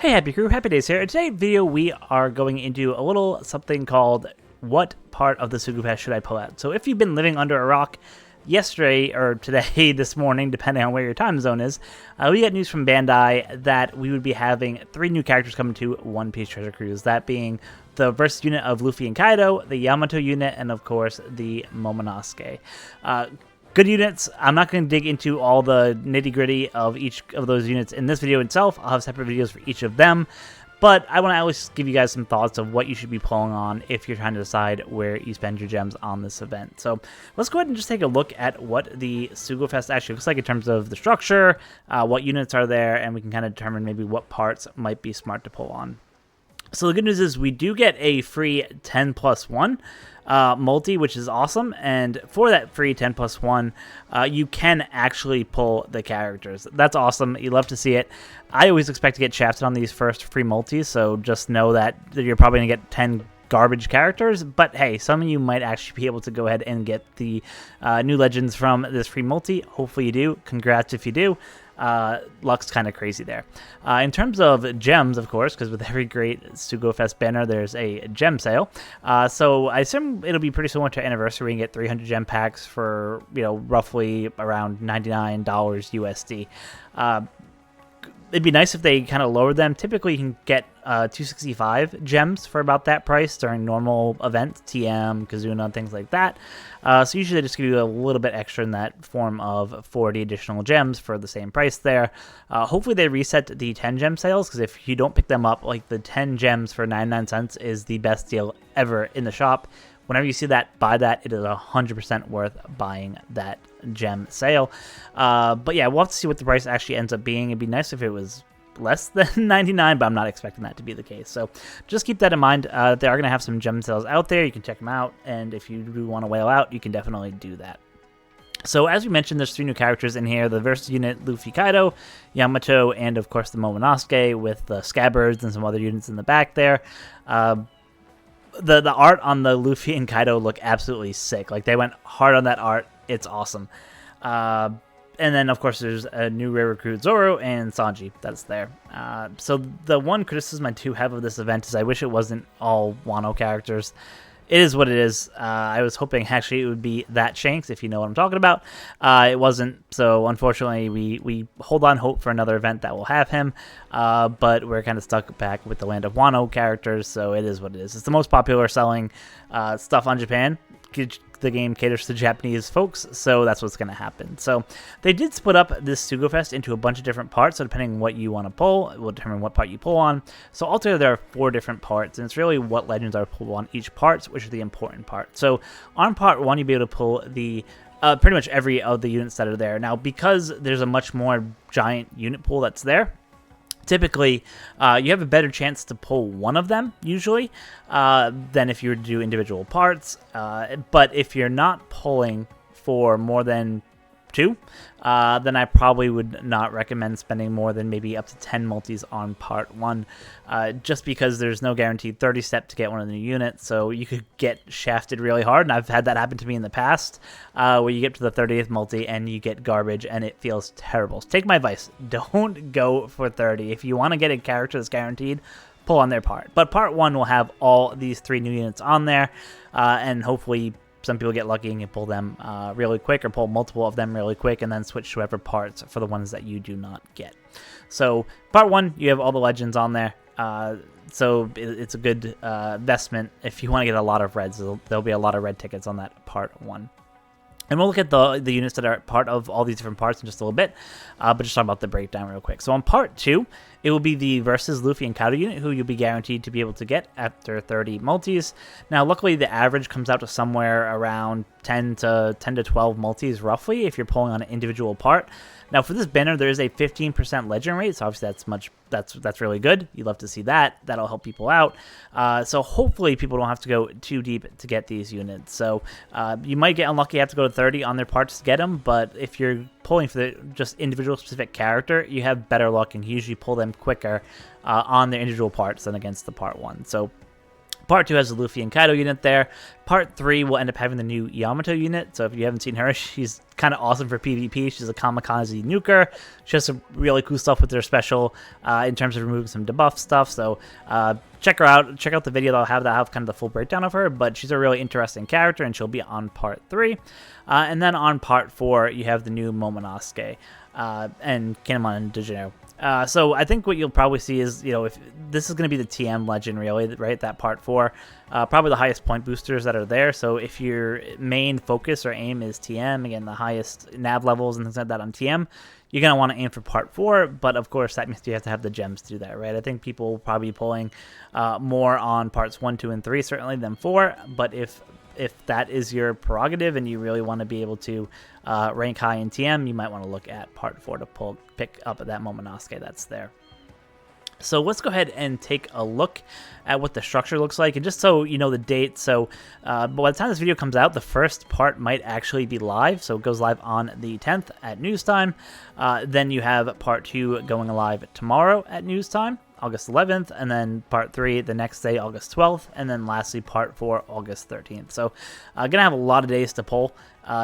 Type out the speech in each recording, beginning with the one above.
Hey Happy Crew, HappiDaze here. In today's video we are going into a little something called what part of the Sugofest should I pull out. So if you've been living under a rock yesterday or today, this morning, depending on where your time zone is, we got news from Bandai that we would be having 3 new characters coming to One Piece Treasure Cruise, that being the versus unit of Luffy and Kaido, the Yamato unit, and of course the Momonosuke. Good units. I'm not going to dig into all the nitty-gritty of each of those units in this video itself. I'll have separate videos for each of them. But I want to at least give you guys some thoughts of what you should be pulling on if you're trying to decide where you spend your gems on this event. So let's go ahead and just take a look at what the Sugofest actually looks like in terms of the structure, what units are there, and we can kind of determine maybe what parts might be smart to pull on. So the good news is we do get a free 10+1 multi, which is awesome. And for that free 10+1, you can actually pull the characters. That's awesome. You love to see it. I always expect to get shafted on these first free multis, so just know that you're probably going to get 10 garbage characters, but hey, some of you might actually be able to go ahead and get the new legends from this free multi. Hopefully you do. Congrats if you do. Luck's kind of crazy there. In terms of gems, of course, because with every great Sugofest banner, there's a gem sale. So I assume it'll be pretty similar to Anniversary. We can get 300 gem packs for, roughly around $99 USD. It'd be nice if they kind of lowered them. Typically, you can get 265 gems for about that price during normal events, TM, Kazuna, and things like that. So usually they just give you a little bit extra in that form of 40 additional gems for the same price there. Hopefully they reset the 10 gem sales, because if you don't pick them up, like the 10 gems for 99 cents is the best deal ever in the shop. Whenever you see that, buy that. It is 100% worth buying that gem sale. But yeah, we'll have to see what the price actually ends up being. It'd be nice if it was less than 99, but I'm not expecting that to be the case. So just keep that in mind. They are going to have some gem sales out there. You can check them out. And if you do want to whale out, you can definitely do that. So as we mentioned, there's 3 new characters in here. The versus unit, Luffy, Kaido, Yamato, and of course the Momonosuke with the scabbards and some other units in the back there. The art on the Luffy and Kaido look absolutely sick. Like, they went hard on that art. It's awesome. And then, of course, there's a new rare recruit, Zoro, and Sanji. That's there. So the one criticism I do have of this event is I wish it wasn't all Wano characters. It is what it is. I was hoping actually it would be that Shanks, if you know what I'm talking about. It wasn't, so unfortunately we hold on hope for another event that will have him, but we're kind of stuck back with the Land of Wano characters, so it is what it is. It's the most popular selling stuff on Japan. The game caters to Japanese folks, so that's what's going to happen. So they did split up this Sugofest into a bunch of different parts, so depending on what you want to pull, it will determine what part you pull on. So altogether there are 4 different parts, and it's really what legends are pulled on each part, which is the important part. So on part 1, you'll be able to pull the pretty much every of the units that are there. Now, because there's a much more giant unit pool that's there, typically, you have a better chance to pull one of them, usually, than if you were to do individual parts. But if you're not pulling for more than 2, then I probably would not recommend spending more than maybe up to 10 multis on part 1, just because there's no guaranteed 30 step to get one of the new units, so you could get shafted really hard, and I've had that happen to me in the past, where you get to the 30th multi and you get garbage and it feels terrible. So take my advice, don't go for 30. If you want to get a character that's guaranteed, pull on their part. But part 1 will have all these 3 new units on there, and hopefully some people get lucky and can pull them really quick, or pull multiple of them really quick, and then switch to other parts for the ones that you do not get. So part 1, you have all the legends on there. So it's a good investment if you want to get a lot of reds. There'll be a lot of red tickets on that part 1. And we'll look at the units that are part of all these different parts in just a little bit, but just talk about the breakdown real quick. So on part 2, it will be the versus Luffy and Kaido unit, who you'll be guaranteed to be able to get after 30 multis. Now, luckily, the average comes out to somewhere around 10 to 12 multis, roughly, if you're pulling on an individual part. Now, for this banner, there is a 15% legend rate, so obviously that's really good. You love to see that. That'll help people out. So hopefully people don't have to go too deep to get these units. So you might get unlucky, have to go to 30 on their parts to get them, but if you're pulling for the just individual specific character, you have better luck and you usually pull them quicker on their individual parts than against the part 1. So Part 2 has the Luffy and Kaido unit there. Part 3 will end up having the new Yamato unit. So if you haven't seen her, she's kind of awesome for PvP. She's a kamikaze nuker. She has some really cool stuff with her special in terms of removing some debuff stuff. So check her out. Check out the video. I'll have kind of the full breakdown of her. But she's a really interesting character, and she'll be on Part 3. And then on Part 4, you have the new Momonosuke and Kinemon and Dejiro. So I think what you'll probably see is, if this is going to be the TM legend, really, right? That Part 4, probably the highest point boosters that are there. So if your main focus or aim is TM, again, the highest nav levels and things like that on TM, you're going to want to aim for Part 4. But of course, that means you have to have the gems to do that, right? I think people will probably be pulling more on Parts 1, 2, and 3, certainly, than 4. But if that is your prerogative and you really want to be able to rank high in TM, you might want to look at Part 4 to pick up that Momonosuke that's there. So let's go ahead and take a look at what the structure looks like. And just so you know the date, so by the time this video comes out, the first part might actually be live. So it goes live on the 10th at news time. Then you have Part 2 going live tomorrow at news time, August 11th, and then Part 3 the next day, August 12th, and then lastly Part 4, August 13th. So gonna have a lot of days to pull.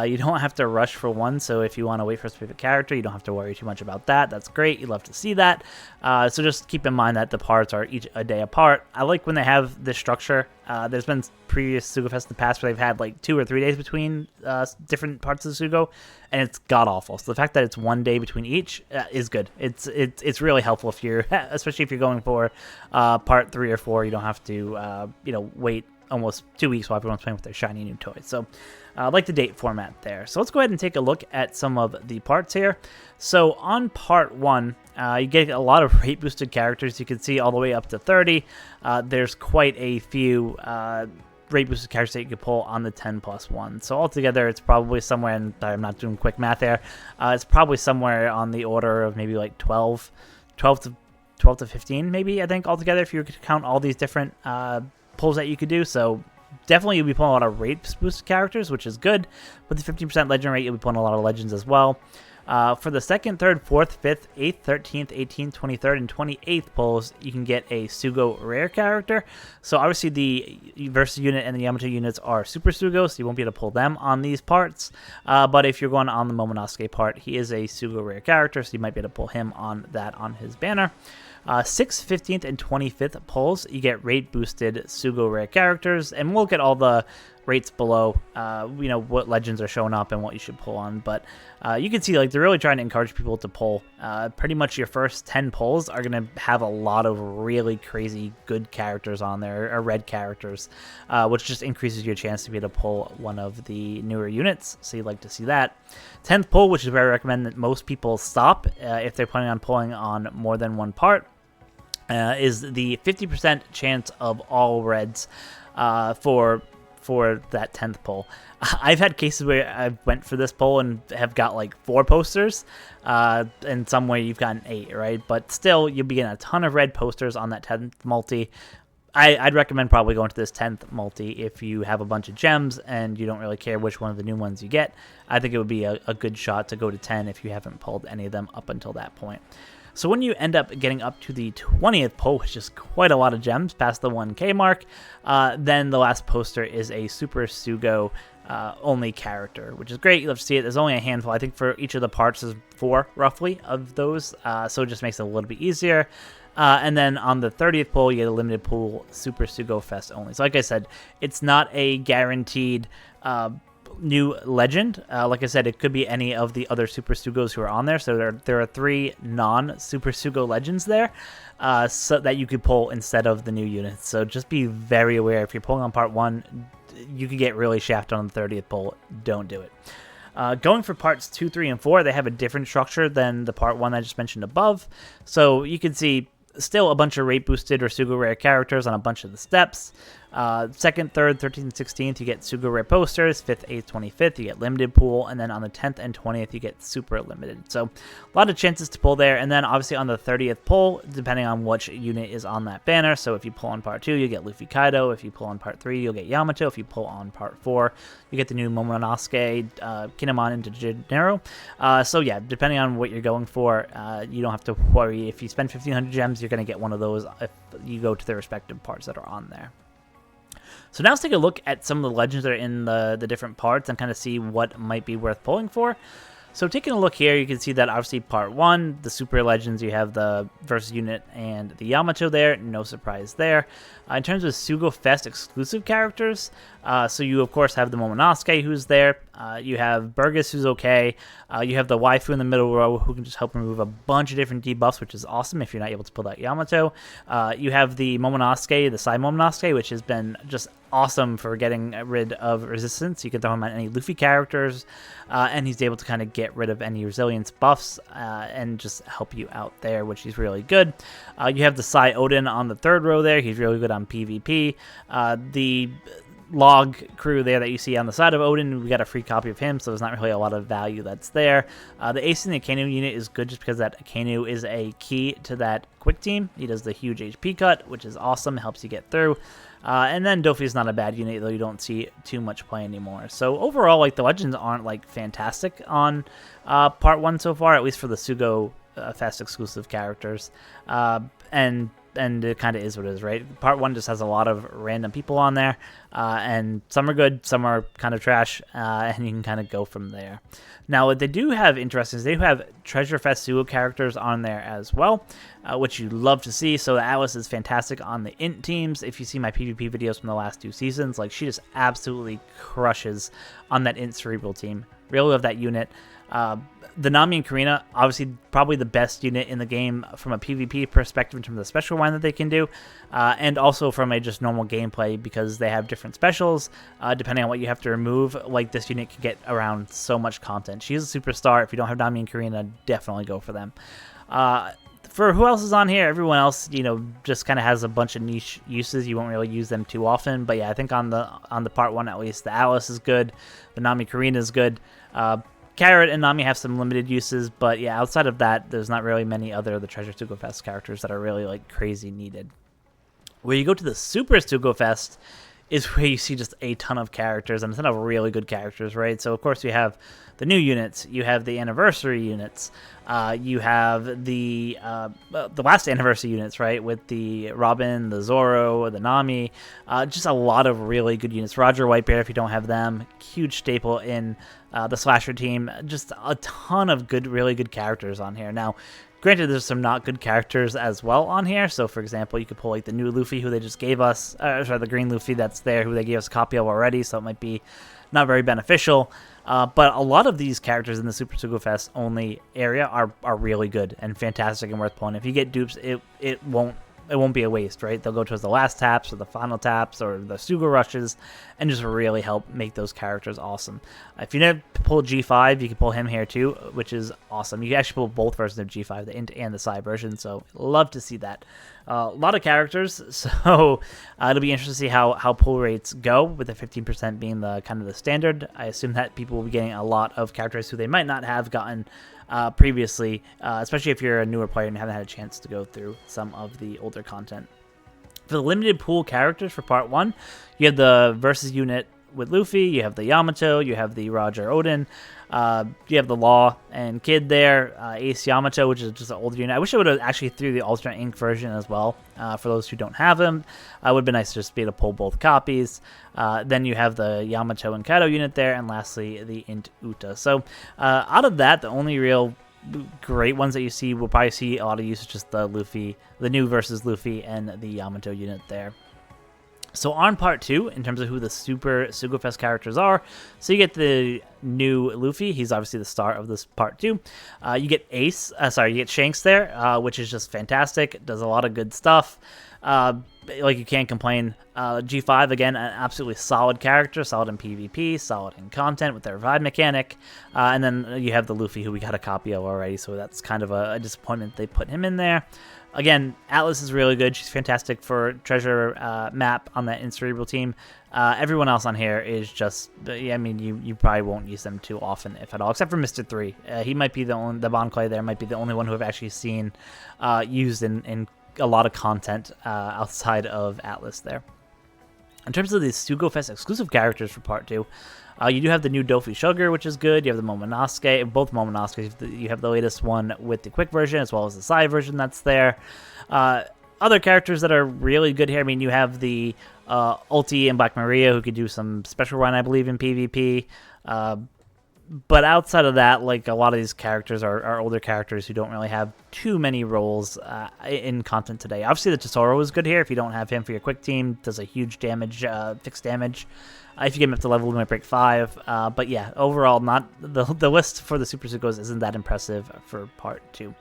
You don't have to rush for one, so if you want to wait for a specific character, you don't have to worry too much about that. That's great. You love to see that. So just keep in mind that the parts are each a day apart. I like when they have this structure. There's been previous Sugofest in the past where they've had like 2 or 3 days between different parts of the Sugo, and it's god-awful. So the fact that it's 1 day between each is good. It's really helpful if you're, especially if you're going for Part 3 or 4. You don't have to, wait almost 2 weeks while everyone's playing with their shiny new toys. So I like the date format there. So let's go ahead and take a look at some of the parts here. So on Part 1, you get a lot of rate boosted characters. You can see all the way up to 30. There's quite a few rate boosted characters that you can pull on the 10+1. So altogether, it's probably somewhere, and I'm not doing quick math there, it's probably somewhere on the order of maybe like 12 to 15, maybe, I think, altogether, if you could count all these different pulls that you could do. So definitely you'll be pulling a lot of rate boosted characters, which is good. With the 15% legend rate, you'll be pulling a lot of legends as well. For the 2nd, 3rd, 4th, 5th, 8th, 13th, 18th, 23rd, and 28th pulls, you can get a Sugo rare character. So obviously the Versus unit and the Yamato units are Super Sugo, so you won't be able to pull them on these parts. But if you're going on the Momonosuke part, he is a Sugo rare character, so you might be able to pull him on his banner. 6th, 15th, and 25th pulls, you get rate boosted Sugo rare characters, and we'll get all the rates below, what legends are showing up and what you should pull on. But you can see, like, they're really trying to encourage people to pull. Pretty much your first 10 pulls are going to have a lot of really crazy good characters on there, or red characters, which just increases your chance to be able to pull one of the newer units. So you'd like to see that. 10th pull, which is where I recommend that most people stop if they're planning on pulling on more than one part, is the 50% chance of all reds for that 10th pull. I've had cases where I went for this pull and have got like 4 posters, and some way you've gotten 8, right? But still, you'll be getting a ton of red posters on that 10th multi. I'd recommend probably going to this 10th multi if you have a bunch of gems and you don't really care which one of the new ones you get. I think it would be a good shot to go to 10 if you haven't pulled any of them up until that point. So when you end up getting up to the 20th pull, which is quite a lot of gems, past the 1K mark, then the last poster is a Super Sugo only character, which is great. You love to see it. There's only a handful. I think for each of the parts, there's 4 roughly of those, so it just makes it a little bit easier. And then on the 30th pull, you get a limited pool Super Sugofest only. So like I said, it's not a guaranteed new legend. Like I said, it could be any of the other Super Sugos who are on there. So there are 3 non-Super Sugo legends there, so that you could pull instead of the new units. So just be very aware. If you're pulling on Part 1, you could get really shafted on the 30th pull. Don't do it. Going for parts 2, 3, and 4, they have a different structure than the Part 1 I just mentioned above. So you can see still a bunch of rate boosted or Sugo rare characters on a bunch of the steps. 2nd, 3rd, 13th, and 16th, you get Sugo rare posters. 5th, 8th, 25th, you get limited pool. And then on the 10th and 20th, you get super limited. So a lot of chances to pull there. And then obviously on the 30th pull, depending on which unit is on that banner. So if you pull on Part 2, you get Luffy Kaido. If you pull on Part 3, you'll get Yamato. If you pull on Part 4, you get the new Momonosuke, Kinemon, and Dejiro. So yeah, depending on what you're going for, you don't have to worry. If you spend 1,500 gems, you're going to get one of those if you go to the respective parts that are on there. So now let's take a look at some of the legends that are in the different parts and kind of see what might be worth pulling for. So taking a look here, you can see that obviously part 1, the Super Legends, you have the Versus Unit and the Yamato there. No surprise there. In terms of Sugofest exclusive characters, so you of course have the Momonosuke who's there. You have Burgess who's okay. You have the waifu in the middle row who can just help remove a bunch of different debuffs, which is awesome if you're not able to pull that Yamato. You have the Momonosuke, the Sai Momonosuke, which has been just awesome for getting rid of resistance. You can throw him on any Luffy characters, and he's able to kind of get rid of any resilience buffs and just help you out there, which is really good. You have the Sai Odin on the third row there. He's really good on PvP. The log crew there that you see on the side of Odin, we got a free copy of him, so there's not really a lot of value that's there. The Ace in the Akainu unit is good just because that Akainu is a key to that quick team. He does the huge HP cut, which is awesome, helps you get through. And then Dofi is not a bad unit, though you don't see too much play anymore. So overall, like, the legends aren't like fantastic on part 1 so far, at least for the Sugo Fest exclusive characters. And it kind of is what it is, right? Part 1 just has a lot of random people on there, and some are good, some are kind of trash, and you can kind of go from there. Now, what they do have interesting is they do have Treasure Fest Sugo characters on there as well, which you love to see. So the Atlas is fantastic on the int teams. If you see my PvP videos from the last 2 seasons, like, she just absolutely crushes on that int cerebral team. Really love that unit. The Nami and Karina, obviously probably the best unit in the game from a PvP perspective in terms of the special one that they can do, and also from a just normal gameplay because they have different specials depending on what you have to remove. Like, this unit can get around so much content. She is a superstar. If you don't have Nami and Karina, definitely go for them. For who else is on here, everyone else, you know, just kind of has a bunch of niche uses. You won't really use them too often, but yeah, I think on the part 1 at least, the Alice is good, the Nami Karina is good. Carrot and Nami have some limited uses, but yeah, outside of that, there's not really many other of the Treasure Sugofest characters that are really like crazy needed. Where you go to the Super Sugofest is where you see just a ton of characters, and a ton of really good characters, right? So of course you have the new units, you have the anniversary units, you have the last anniversary units, right? With the Robin, the Zoro, the Nami, just a lot of really good units. Roger Whitebeard, if you don't have them, huge staple in the slasher team. Just a ton of good, really good characters on here. Now, granted, there's some not good characters as well on here. So, for example, you could pull like the new Luffy who they just gave us, sorry, the green Luffy that's there who they gave us a copy of already, so it might be not very beneficial. But a lot of these characters in the Super Sugo Fest only area are really good and fantastic and worth pulling. If you get dupes, it won't be a waste, right? They'll go towards the last taps or the final taps or the Sugo rushes and just really help make those characters awesome. If you never pull G5, you can pull him here too, which is awesome. You can actually pull both versions of G5, the int and the Psy version, so love to see that. A lot of characters, so it'll be interesting to see how pull rates go, with the 15% being the kind of the standard. I assume that people will be getting a lot of characters who they might not have gotten previously, especially if you're a newer player and haven't had a chance to go through some of the older content. For the limited pool characters for part 1, you have the Versus unit with Luffy, you have the Yamato, you have the Roger Odin, you have the Law and Kid there, Ace Yamato, which is just an older unit. I wish I would have actually threw the alternate ink version as well, for those who don't have them. It would have been nice to just be able to pull both copies. Then you have the Yamato and Kaido unit there, and lastly, the Int Uta. So, out of that, the only real great ones that you see, we'll probably see a lot of use, just the Luffy, the new versus Luffy, and the Yamato unit there. So on part 2, in terms of who the Super Sugofest characters are, so you get the new Luffy. He's obviously the star of this part 2. You get you get Shanks there, which is just fantastic. Does a lot of good stuff. Like, you can't complain. G5, again, an absolutely solid character, solid in PvP, solid in content with their revive mechanic. And then you have the Luffy, who we got a copy of already, so that's kind of a disappointment they put him in there. Again, Atlas is really good. She's fantastic for treasure map on that Incerebral team. Everyone else on here is just, I mean, you probably won't use them too often, if at all, except for Mr. 3. He might be the Bon Clay there might be the only one who I've actually seen used in a lot of content outside of Atlas there. In terms of the Sugofest exclusive characters for part 2, you do have the new Dofi Sugar, which is good. You have the Momonosuke, both Momonosuke. You have the latest one with the quick version, as well as the Sai version that's there. Other characters that are really good here, I mean, you have the Ulti and Black Maria, who could do some special run, I believe, in PvP. But outside of that, like, a lot of these characters are older characters who don't really have too many roles in content today. Obviously, the Tesoro is good here. If you don't have him for your quick team, does a huge damage, fixed damage. If you get him up to level, he might break 5. But yeah, overall, not the list for the Super Sugos isn't that impressive for part 2.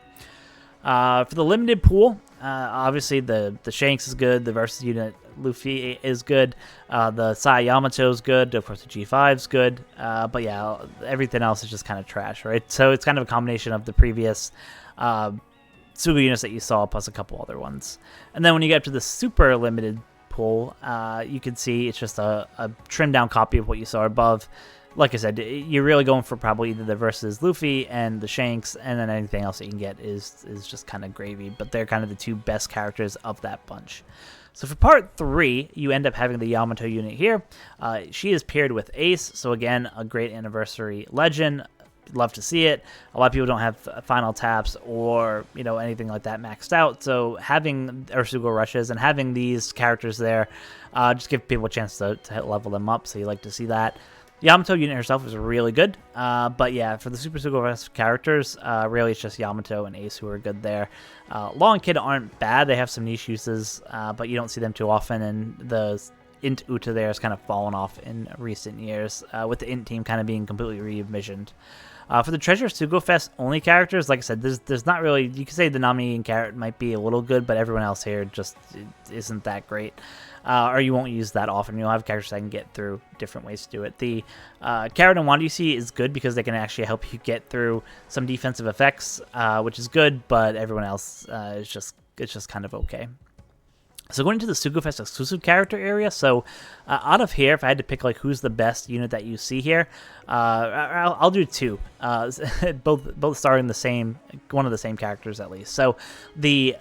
For the limited pool, obviously the Shanks is good, the Versus unit Luffy is good, the Sai Yamato is good, of course the G5 is good, but yeah, everything else is just kind of trash, right? So it's kind of a combination of the previous Sugo units that you saw, plus a couple other ones. And then when you get up to the super limited pool, you can see it's just a trimmed down copy of what you saw above. Like I said, you're really going for probably either the Versus Luffy and the Shanks, and then anything else that you can get is just kind of gravy, but they're kind of the two best characters of that bunch. So for part 3, you end up having the Yamato unit here. She is paired with Ace, so again, a great anniversary legend. Love to see it. A lot of people don't have final taps or, you know, anything like that maxed out, so having Sugo rushes and having these characters there just give people a chance to level them up, so you like to see that. Yamato unit herself is really good, but yeah, for the Super Sugofest characters, really it's just Yamato and Ace who are good there. Law and Kid aren't bad, they have some niche uses, but you don't see them too often, and the Int Uta there has kind of fallen off in recent years, with the Int team kind of being completely re-envisioned. For the Treasure Sugofest only characters, like I said, there's not really, you could say the Nami and Carrot might be a little good, but everyone else here just isn't that great. Or you won't use that often. You'll have characters that can get through different ways to do it. The Carrot and Wanda you see is good because they can actually help you get through some defensive effects, which is good, but everyone else is just kind of okay. So going to the Sugofest exclusive character area, so out of here, if I had to pick like who's the best unit that you see here, I'll do 2, both starring one of the same characters at least. So the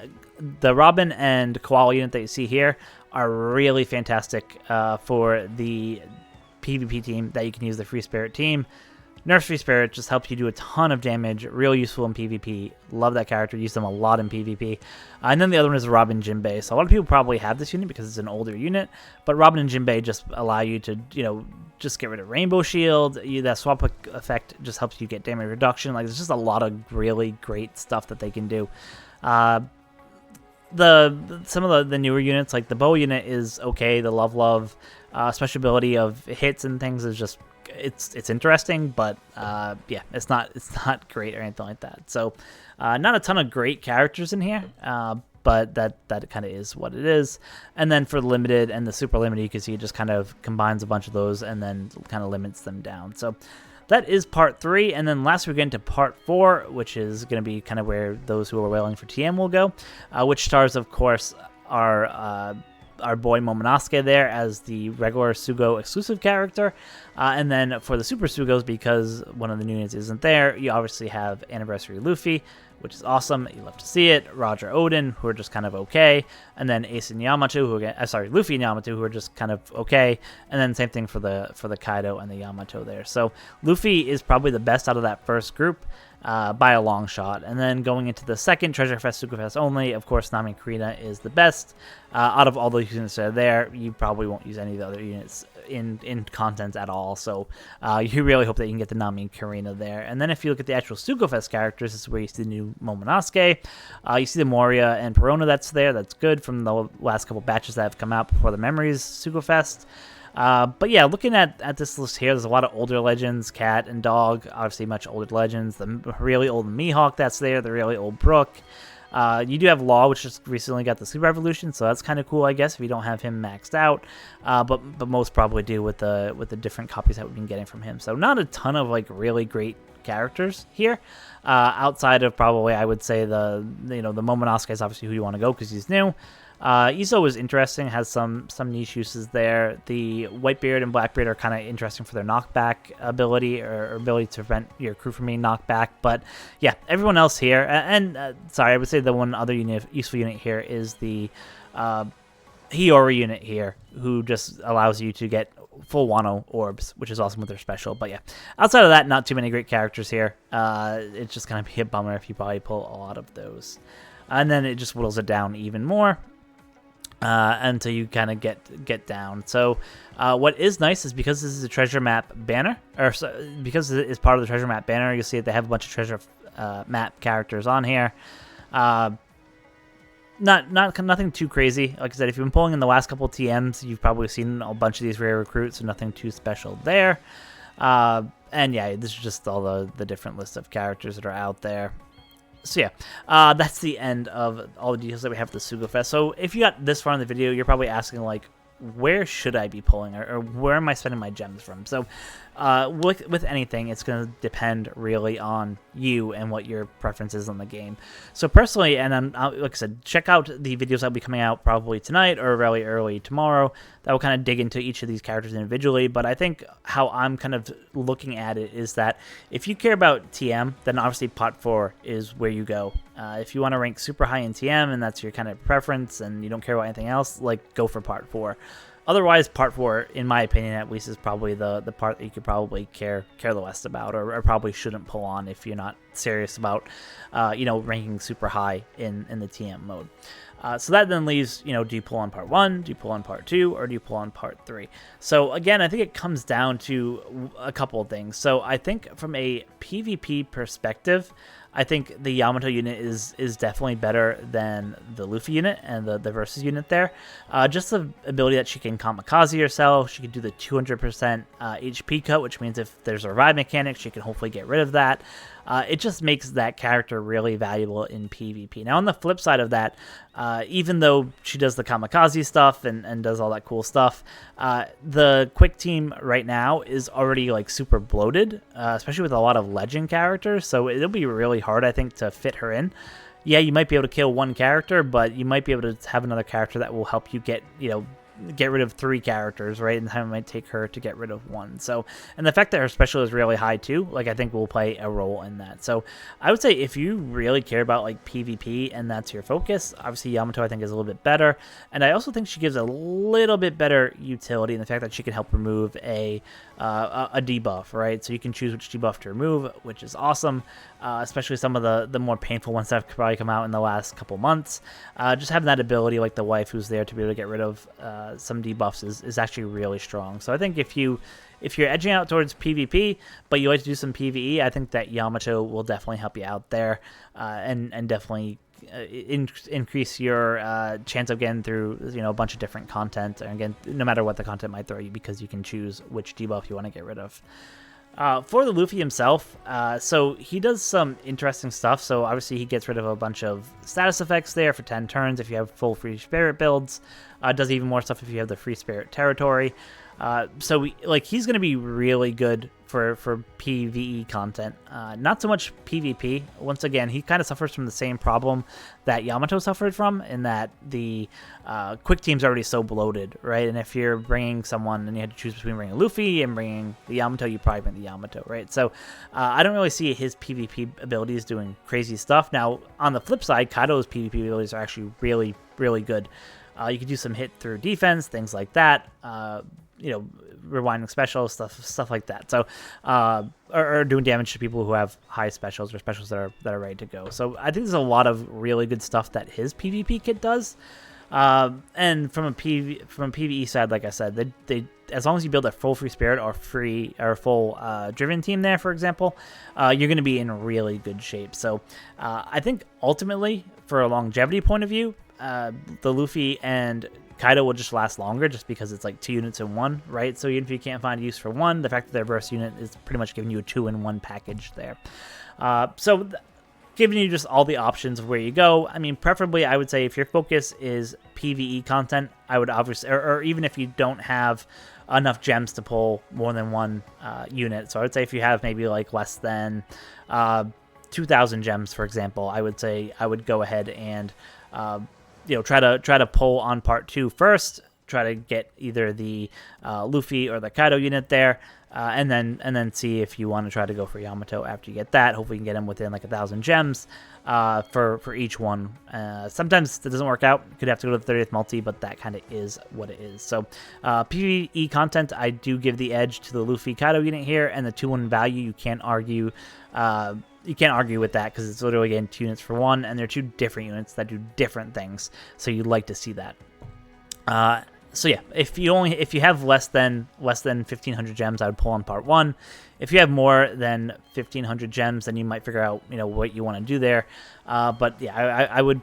Robin and Koala unit that you see here are really fantastic for the PvP team that you can use, the Free Spirit team. Nerf's Free Spirit just helps you do a ton of damage, real useful in PvP. Love that character, use them a lot in PvP. And then the other one is Robin Jinbei. So a lot of people probably have this unit because it's an older unit, but Robin and Jinbei just allow you to, you know, just get rid of Rainbow Shield. That swap effect just helps you get damage reduction. Like, there's just a lot of really great stuff that they can do. Some of the newer units, like the Bow unit is okay. The Love special ability of hits and things is just, it's interesting, but yeah, it's not great or anything like that. So not a ton of great characters in here, but that kind of is what it is. And then for the limited and the super limited, you can see it just kind of combines a bunch of those and then kind of limits them down. So that is part 3, and then last we get into part 4, which is going to be kind of where those who are wailing for TM will go, which stars, of course, our boy Momonosuke there as the regular Sugo exclusive character. And then for the Super Sugos, because one of the new units isn't there, you obviously have Anniversary Luffy, which is awesome. You love to see it. Roger Odin, who are just kind of okay. And then Ace and Yamato, Luffy and Yamato, who are just kind of okay. And then same thing for the Kaido and the Yamato there. So Luffy is probably the best out of that first group. By a long shot. And then going into the second, Treasure Fest, Sugofest only, of course, Nami and Karina is the best. Out of all those units that are there, you probably won't use any of the other units in content at all. So you really hope that you can get the Nami and Karina there. And then if you look at the actual Sugofest characters, this is where you see the new Momonosuke. You see the Moria and Perona that's there. That's good from the last couple batches that have come out before the Memories Sugofest. But yeah, looking at this list here, there's a lot of older legends, Cat and Dog, obviously much older legends, the really old Mihawk that's there, the really old Brook. You do have Law, which just recently got the Sleep Revolution, so that's kind of cool, I guess, if you don't have him maxed out. But most probably do with the different copies that we've been getting from him. So not a ton of like really great characters here, outside of probably, I would say, the Momonosuke is obviously who you want to go because he's new. Iso is interesting, has some niche uses there. The Whitebeard and Blackbeard are kind of interesting for their knockback ability or ability to prevent your crew from being knocked back. But yeah, everyone else here, and sorry, I would say the one other useful unit here is the Hiyori unit here, who just allows you to get full Wano orbs, which is awesome with their special. But yeah, outside of that, not too many great characters here. It's just going to be a bummer if you probably pull a lot of those. And then it just whittles it down even more. until you kind of get down. So what is nice is because this is a treasure map banner, or because it is part of the treasure map banner, you'll see that they have a bunch of treasure map characters on here. Nothing too crazy. Like I said, if you've been pulling in the last couple TMs, you've probably seen a bunch of these rare recruits, so nothing too special there. And yeah, this is just all the different list of characters that are out there. So yeah, that's the end of all the details that we have for the Sugofest. So if you got this far in the video, you're probably asking, like, where should I be pulling, or where am I spending my gems from? So with anything, it's going to depend really on you and what your preference is on the game. So personally, and like I said, check out the videos that'll be coming out probably tonight or really early tomorrow that will kind of dig into each of these characters individually. But I think how I'm kind of looking at it is that if you care about TM, then obviously Pot 4 is where you go. If you want to rank super high in TM and that's your kind of preference and you don't care about anything else, like, go for Part 4. Otherwise, Part 4, in my opinion at least, is probably the part that you could probably care the least about, or probably shouldn't pull on if you're not serious about, ranking super high in the TM mode. So that then leaves, do you pull on Part 1, do you pull on Part 2, or do you pull on Part 3? So again, I think it comes down to a couple of things. So I think from a PvP perspective, I think the Yamato unit is definitely better than the Luffy unit and the versus unit there. Just the ability that she can kamikaze herself, she can do the 200% HP cut, which means if there's a revive mechanic, she can hopefully get rid of that. It just makes that character really valuable in PvP. Now, on the flip side of that, even though she does the kamikaze stuff and does all that cool stuff, the quick team right now is already, like, super bloated, especially with a lot of legend characters, so it'll be really hard, I think, to fit her in. Yeah, you might be able to kill one character, but you might be able to have another character that will help you get rid of 3 characters, right? And the time it might take her to get rid of 1. So, and the fact that her special is really high too, like, I think will play a role in that. So I would say if you really care about, like, PvP and that's your focus, obviously Yamato I think is a little bit better. And I also think she gives a little bit better utility in the fact that she can help remove a debuff, right? So you can choose which debuff to remove, which is awesome. Especially some of the more painful ones that have probably come out in the last couple months. Just having that ability, like the wife who's there to be able to get rid of some debuffs is actually really strong. So I think if you're edging out towards PvP, but you like to do some PvE, I think that Yamato will definitely help you out there, and definitely increase your chance of getting through a bunch of different content. And again, no matter what the content might throw you, because you can choose which debuff you want to get rid of. For the Luffy himself, so he does some interesting stuff. So obviously he gets rid of a bunch of status effects there for 10 turns if you have full free spirit builds. Does even more stuff if you have the free spirit territory. So he's going to be really good for PvE content. Not so much PvP. Once again, he kind of suffers from the same problem that Yamato suffered from, in that the quick team's already so bloated, right? And if you're bringing someone and you had to choose between bringing Luffy and bringing the Yamato, you probably bring the Yamato, right? So I don't really see his PvP abilities doing crazy stuff. Now, on the flip side, Kaido's PvP abilities are actually really, really good. You can do some hit through defense, things like that. Rewinding specials, stuff like that. So, or doing damage to people who have high specials or specials that are ready to go. So I think there's a lot of really good stuff that his PvP kit does. And from a PvE side, like I said, they as long as you build a full free spirit or full driven team there, for example, you're going to be in really good shape. So I think ultimately, for a longevity point of view, the Luffy and Kaido will just last longer, just because it's like 2 units in 1, right? So even if you can't find use for 1, the fact that their burst unit is pretty much giving you a 2-in-1 package there. Giving you just all the options of where you go. I mean, preferably, I would say if your focus is PvE content, I would obviously, or even if you don't have enough gems to pull more than 1 unit. So I would say if you have maybe like less than 2,000 gems, for example, I would say I would go ahead and try to pull on Part 2 first. Try to get either the Luffy or the Kaido unit there, and then see if you want to try to go for Yamato after you get that. Hopefully you can get him within like 1,000 gems for each one. Sometimes that doesn't work out. You could have to go to the 30th multi, but that kind of is what it is. So PvE content, I do give the edge to the Luffy Kaido unit here, and the 2-1 value, you can't argue. You can't argue with that, because it's literally getting 2 units for 1, and they're 2 different units that do different things. So you'd like to see that. So yeah, if you have less than 1,500 gems, I would pull on part 1. If you have more than 1,500 gems, then you might figure out what you want to do there. But yeah, I would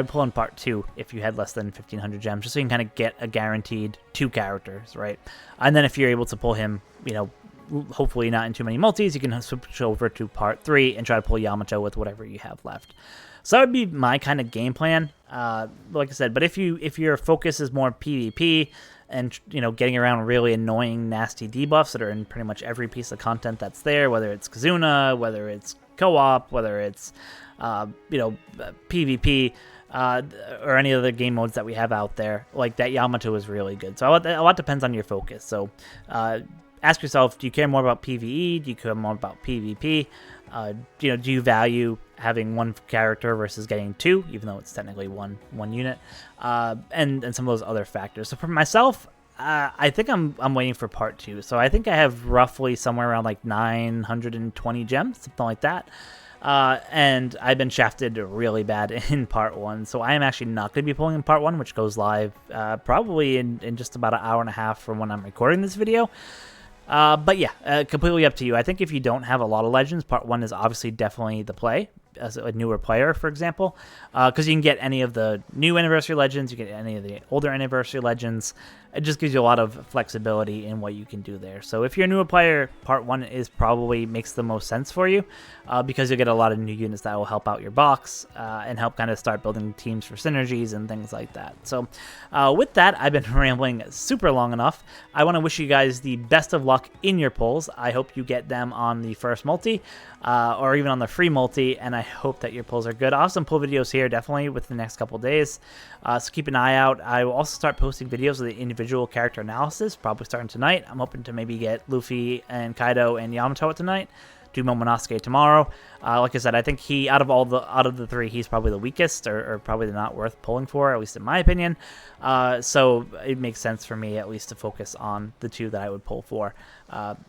pull on part 2 if you had less than 1,500 gems, just so you can kind of get a guaranteed 2 characters, right? And then if you're able to pull him, hopefully not in too many multis, you can switch over to part 3 and try to pull Yamato with whatever you have left. So that would be my kind of game plan. Like I said, but if your focus is more PvP and getting around really annoying, nasty debuffs that are in pretty much every piece of content that's there, whether it's Kazuna, whether it's co-op, whether it's PvP, or any other game modes that we have out there, like that Yamato is really good. So a lot depends on your focus. So ask yourself, do you care more about PvE? Do you care more about PvP? Do you value having 1 character versus getting 2, even though it's technically one unit, and some of those other factors. So for myself, I think I'm waiting for part 2. So I think I have roughly somewhere around like 920 gems, something like that. And I've been shafted really bad in part 1, so I am actually not going to be pulling in part 1, which goes live probably in just about an hour and a half from when I'm recording this video. But yeah, completely up to you. I think if you don't have a lot of legends, part 1 is obviously definitely the play as a newer player, for example, because you can get any of the new anniversary legends, you get any of the older anniversary legends. It just gives you a lot of flexibility in what you can do there. So if you're a newer player, part 1 is probably makes the most sense for you, because you'll get a lot of new units that will help out your box and help kind of start building teams for synergies and things like that. So with that, I've been rambling super long enough. I want to wish you guys the best of luck in your pulls. I hope you get them on the first multi, or even on the free multi, and I hope that your pulls are good. I'll have some pull videos here definitely within the next couple days, so keep an eye out. I will also start posting videos of the individual character analysis, probably starting tonight. I'm hoping to maybe get Luffy and Kaido and Yamato tonight, do Momonosuke tomorrow. Like I said, I think he out of the 3, he's probably the weakest, or probably not worth pulling for, at least in my opinion. So it makes sense for me at least to focus on the 2 that I would pull for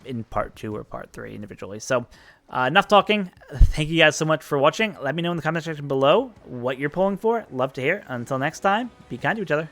in part 2 or part 3 individually. So enough talking. Thank you guys so much for watching. Let me know in the comment section below what you're pulling for. Love to hear. Until next time, be kind to each other.